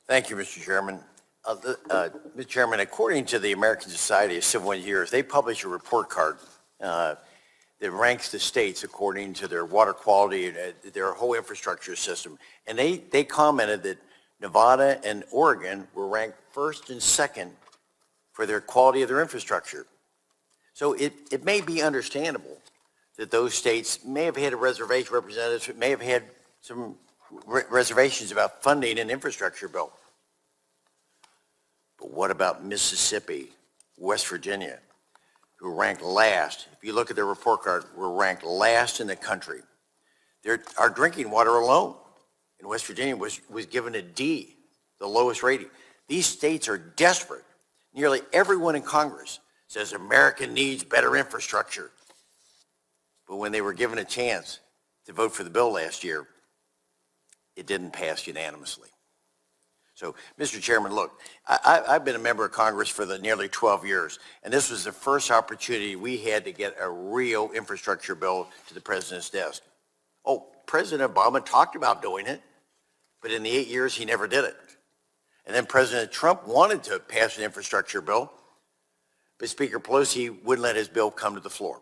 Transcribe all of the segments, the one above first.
Thank you, Mr. Chairman. Mr. Chairman, according to the American Society of Civil Engineers, they publish a report card that ranks the states according to their water quality and their whole infrastructure system. And they commented that Nevada and Oregon were ranked first and second for their quality of their infrastructure. So it may be understandable that those states may have had a reservation representative, may have had some reservations about funding an infrastructure bill. But what about Mississippi, West Virginia, who ranked last? If you look at their report card, we're ranked last in the country. Our drinking water alone in West Virginia was given a D, the lowest rating. These states are desperate. Nearly everyone in Congress says America needs better infrastructure. But when they were given a chance to vote for the bill last year, it didn't pass unanimously. So, Mr. Chairman, look, I've been a member of Congress for the nearly 12 years, and this was the first opportunity we had to get a real infrastructure bill to the president's desk. Oh, President Obama talked about doing it, but in the 8 years, he never did it. And then President Trump wanted to pass an infrastructure bill, but Speaker Pelosi wouldn't let his bill come to the floor.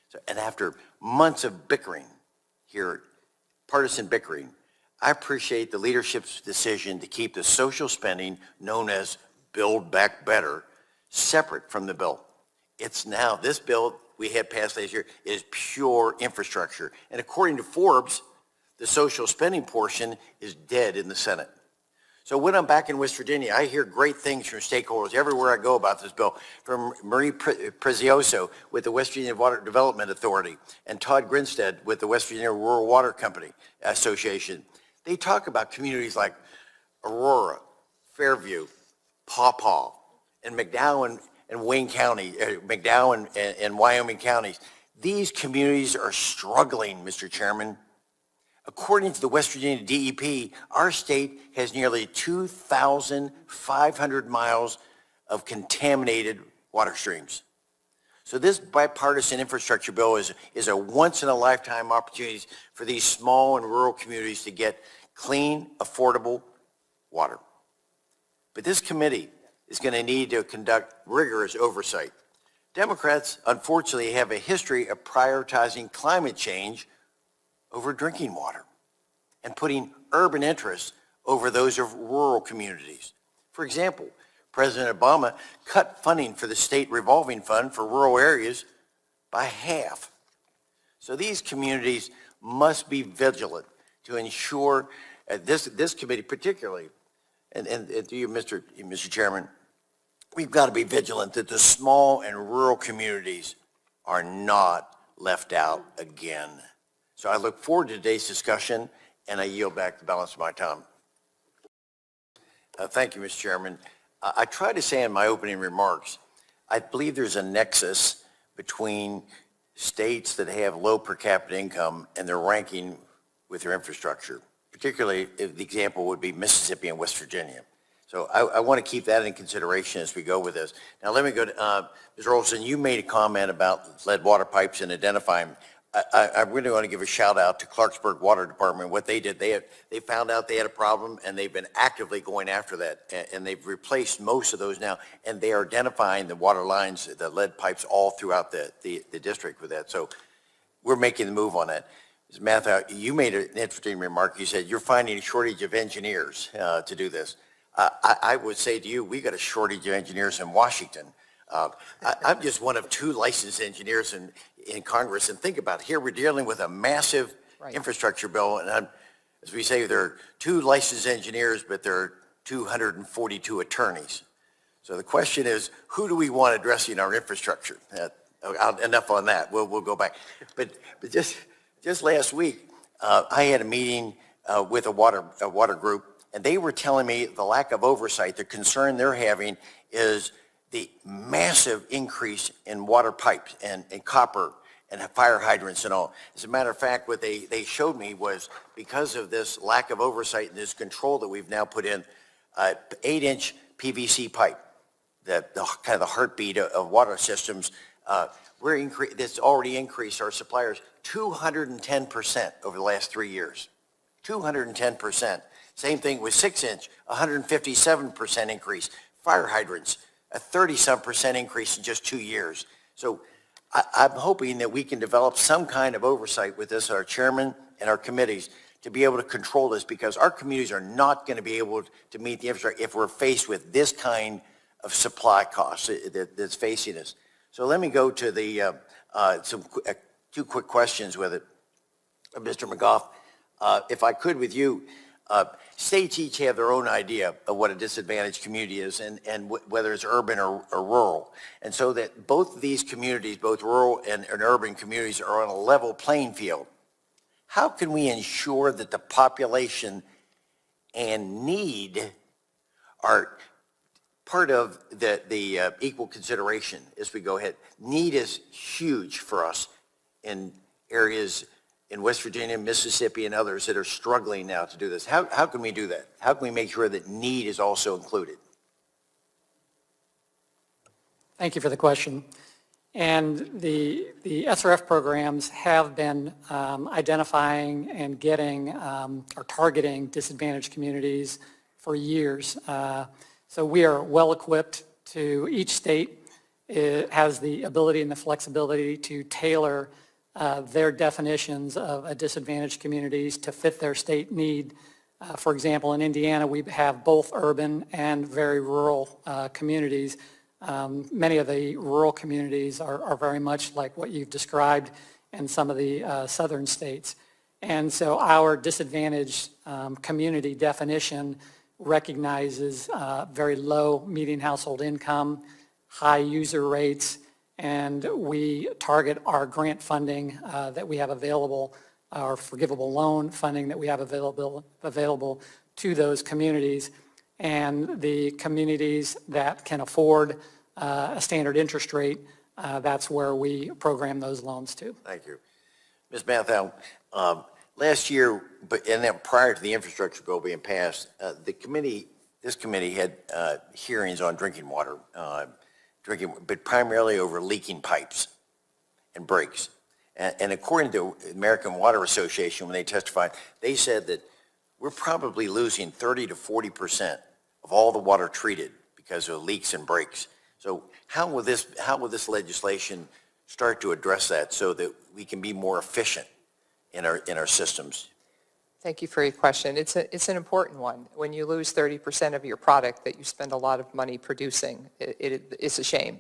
So, and after months of bickering here, partisan bickering, I appreciate the leadership's decision to keep the social spending known as Build Back Better separate from the bill. It's now, this bill we had passed last year is pure infrastructure. And according to Forbes, the social spending portion is dead in the Senate. So when I'm back in West Virginia, I hear great things from stakeholders everywhere I go about this bill, from Marie Prezioso with the West Virginia Water Development Authority and Todd Grinstead with the West Virginia Rural Water Company Association. They talk about communities like Aurora, Fairview, Paw Paw, and McDowell and Wayne County, McDowell and Wyoming counties. These communities are struggling, Mr. Chairman. According to the West Virginia DEP, our state has nearly 2,500 miles of contaminated water streams. So this bipartisan infrastructure bill is a once-in-a-lifetime opportunity for these small and rural communities to get clean, affordable water. But this committee is going to need to conduct rigorous oversight. Democrats, unfortunately, have a history of prioritizing climate change over drinking water and putting urban interests over those of rural communities. For example, President Obama cut funding for the state revolving fund for rural areas by half. So these communities must be vigilant to ensure this committee particularly, and to you, Mr. Chairman, we've got to be vigilant that the small and rural communities are not left out again. So I look forward to today's discussion, and I yield back the balance of my time. Thank you, Mr. Chairman. I tried to say in my opening remarks, I believe there's a nexus between states that have low per capita income and their ranking with their infrastructure. Particularly, if the example would be Mississippi and West Virginia. So I want to keep that in consideration as we go with this. Now let me go to, Mr. Olson, you made a comment about lead water pipes and identifying. I really want to give a shout out to Clarksburg Water Department. What they did, they found out they had a problem, and they've been actively going after that, and they've replaced most of those now, and they are identifying the water lines, the lead pipes all throughout the district with that. So we're making the move on that. Ms. Matha, you made an interesting remark. You said you're finding a shortage of engineers to do this. I would say to you, we got a shortage of engineers in Washington. I'm just one of 2 licensed engineers in Congress, and think about it. Here we're dealing with a massive infrastructure bill, and as we say, there are 2 licensed engineers, but there are 242 attorneys. So the question is, who do we want addressing our infrastructure? Enough on that. We'll go back. But just last week, I had a meeting with a water group, and they were telling me the lack of oversight, the concern they're having is the massive increase in water pipes and copper and fire hydrants and all. As a matter of fact, what they showed me was because of this lack of oversight and this control that we've now put in, 8-inch PVC pipe, the kind of the heartbeat of water systems, that's already increased our suppliers 210% over the last 3 years. 210%. Same thing with 6-inch, 157% increase. Fire hydrants, a 30-some% increase in just 2 years. So I'm hoping that we can develop some kind of oversight with this, our chairman and our committees, to be able to control this, because our communities are not going to be able to meet the infrastructure if we're faced with this kind of supply costs that's facing us. So let me go to the two quick questions with it. Mr. McGough, if I could with you, states each have their own idea of what a disadvantaged community is, and whether it's urban or rural. And so that both of these communities, both rural and urban communities, are on a level playing field. How can we ensure that the population and need are part of the equal consideration as we go ahead? Need is huge for us in areas in West Virginia, Mississippi, and others that are struggling now to do this. How can we do that? How can we make sure that need is also included? Thank you for the question. And the SRF programs have been identifying and getting or targeting disadvantaged communities for years. So we are well equipped to, each state has the ability and the flexibility to tailor their definitions of disadvantaged communities to fit their state need. For example, in Indiana, we have both urban and very rural communities. Many of the rural communities are very much like what you've described in some of the southern states. And so our disadvantaged community definition recognizes very low median household income, high user rates, and we target our grant funding that we have available, our forgivable loan funding that we have available to those communities. And the communities that can afford a standard interest rate, that's where we program those loans to. Thank you. Ms. Mathau, last year, and then prior to the infrastructure bill being passed, this committee had hearings on drinking water, but primarily over leaking pipes and breaks. And according to the American Water Association, when they testified, they said that we're probably losing 30 to 40% of all the water treated because of leaks and breaks. So how will this legislation start to address that so that we can be more efficient in our systems? Thank you for your question. It's an important one. When you lose 30% of your product that you spend a lot of money producing, it's a shame.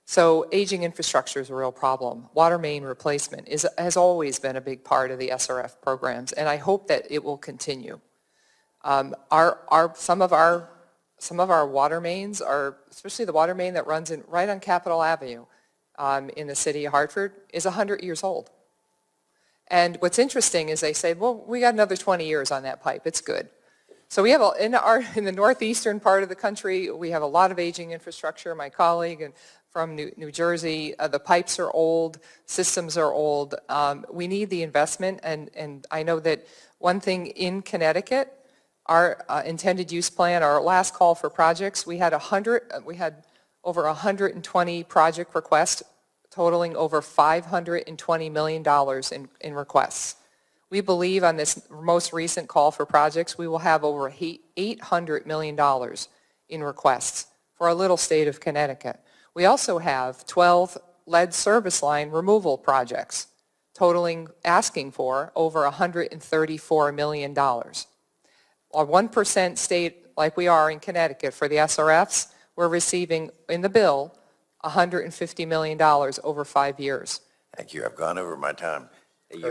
So aging infrastructure is a real problem. Water main replacement has always been a big part of the SRF programs, and I hope that it will continue. Some of our water mains are, especially the water main that runs right on Capitol Avenue in the city of Hartford, is 100 years old. And what's interesting is they say, well, we got another 20 years on that pipe. It's good. So we have in the northeastern part of the country, we have a lot of aging infrastructure. My colleague from New Jersey, the pipes are old, systems are old. We need the investment, and I know that one thing in Connecticut, our intended use plan, our last call for projects, we had over 120 project requests totaling over $520 million in requests. We believe on this most recent call for projects, we will have over $800 million in requests for our little state of Connecticut. We also have 12 lead service line removal projects asking for over $134 million. A 1% state like we are in Connecticut for the SRFs, we're receiving in the bill $150 million over 5 years. Thank you. I've gone over my time.